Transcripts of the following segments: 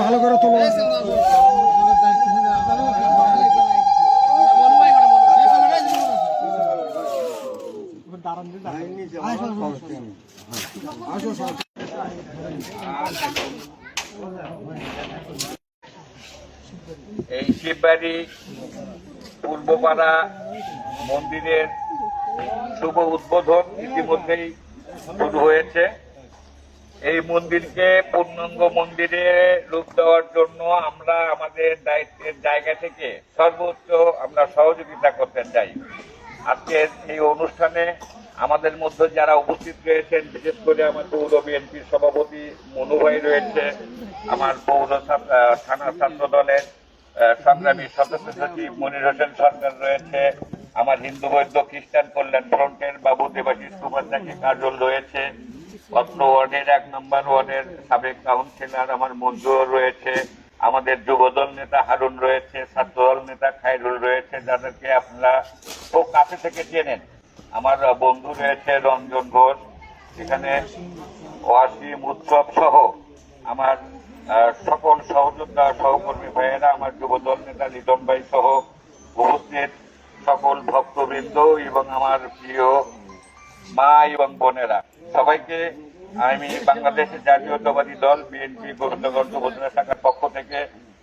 ভালো করে তোলো। এই শিববাড়ি পূর্বপাড়া মন্দিরের শুভ উদ্বোধন ইতিমধ্যেই শুরু হয়েছে। এই মন্দিরকে পূর্ণাঙ্গ মন্দিরে রূপ দেওয়ার জন্য আমরা আমাদের দায়িত্বের জায়গা থেকে সর্বোচ্চ আমরা সহযোগিতা করতে চাই। আজকের এই অনুষ্ঠানে আমাদের মধ্যে যারা উপস্থিত রয়েছেন, বিশেষ করে আমার পৌর বিএনপির সভাপতি মনু ভাই রয়েছে, আমার পৌর থানা ছাত্র দলের সংগ্রামী সদস্য সচিব মনির হোসেন সরকার রয়েছে, আমার হিন্দু বৌদ্ধ খ্রিস্টান কল্যাণ ফ্রন্টের বাবু দেবাশিস কুমার জাকি কাজল রয়েছে, অত্র ওয়ার্ডের 1 নম্বর ওয়ার্ডের সাবেক কাউন্সিলর আমার মঞ্জুর রয়েছে, আমাদের যুবদল নেতা হারুন রয়েছে, ছাত্রদল নেতা খায়রুল রয়েছে, যাদেরকে আপনারা খুব কাছে থেকে চেনেন। আমার বন্ধু রয়েছে রঞ্জন ঘোষ, এখানে ওয়াসিম উৎসব সহ আমার সকল সহযোদ্ধা সহকর্মী ভাইয়েরা, আমার যুবদল নেতা লিটন ভাই সহ উপস্থিত সকল ভক্তবৃন্দ এবং আমার প্রিয় মা এবং বোনেরা, সবাইকে আমি বাংলাদেশের জাতীয়তাবাদী দল বিএনপি গোবিন্দগঞ্জ উপজেলা শাখার পক্ষ থেকে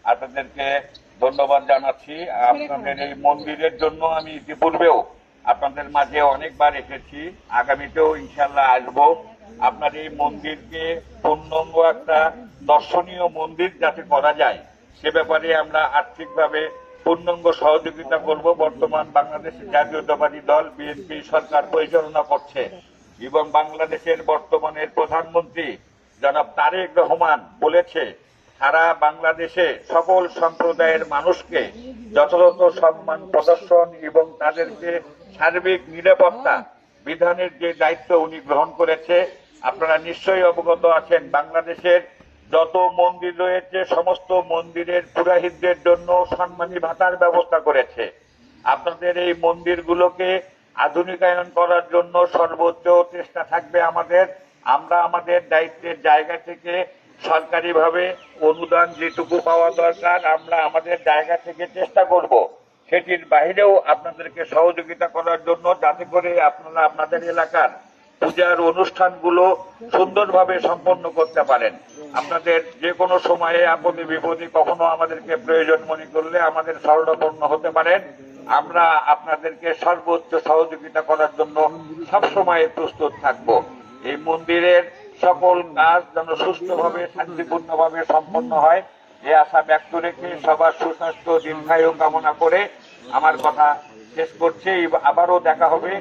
আপনাদেরকে ধন্যবাদ জানাচ্ছি। আপনাদের এই মন্দিরের জন্য আমি ইতিপূর্বেও আপনাদের মাঝে অনেকবার এসেছি, আগামীতেও ইনশাল্লাহ আসবো। আপনার এই মন্দিরকে পূর্ণাঙ্গ একটা দর্শনীয় মন্দির যাতে করা যায় সে ব্যাপারে আমরা আর্থিকভাবে পূর্ণাঙ্গ সহযোগিতা করব। বর্তমান বাংলাদেশের জাতীয়তাবাদী দল বিএনপি সরকার পরিচালনা করছে এবং বাংলাদেশের বর্তমানের প্রধানমন্ত্রী জনাব তারেক রহমান বলেছে সারা বাংলাদেশে সকল সম্প্রদায়ের মানুষকে যথাযথ সম্মান প্রদর্শন এবং তাদেরকে সার্বিক নিরাপত্তা বিধানের যে দায়িত্ব উনি গ্রহণ করেছে। আপনারা নিশ্চয়ই অবগত আছেন, বাংলাদেশের যত মন্দির রয়েছে সমস্ত মন্দিরের পুরোহিতদের জন্য সম্মানী ভাতার ব্যবস্থা করেছে। আপনাদের এই মন্দিরগুলোকে আধুনিকায়ন করার জন্য সর্বোচ্চ চেষ্টা থাকবে আমাদের। আমরা আমাদের দায়িত্বের জায়গা থেকে সরকারিভাবে অনুদান যেটুকু পাওয়া দরকার আমরা আমাদের জায়গা থেকে চেষ্টা করব সেটির বাইরেও আপনাদেরকে সহযোগিতা করার জন্য, যাতে করে আপনারা আপনাদের এলাকার পূজার অনুষ্ঠানগুলো সুন্দরভাবে সম্পন্ন করতে পারেন। আপনাদের যে কোনো সময়ে আপদে বিপদে কখনো আমাদেরকে প্রয়োজন মনে করলে আমাদের শরণাপন্ন হতে পারেন। আমরা আপনাদেরকে সর্বোচ্চ সহযোগিতা করার জন্য সবসময় প্রস্তুত থাকব। এই মন্দিরের সকল কাজ যেন সুষ্ঠুভাবে শান্তিপূর্ণভাবে সম্পন্ন হয় এই আশা ব্যক্ত রেখে সবার সুস্বাস্থ্য দীর্ঘায়ু কামনা করে আমার কথা শেষ করছি। আবারও দেখা হবে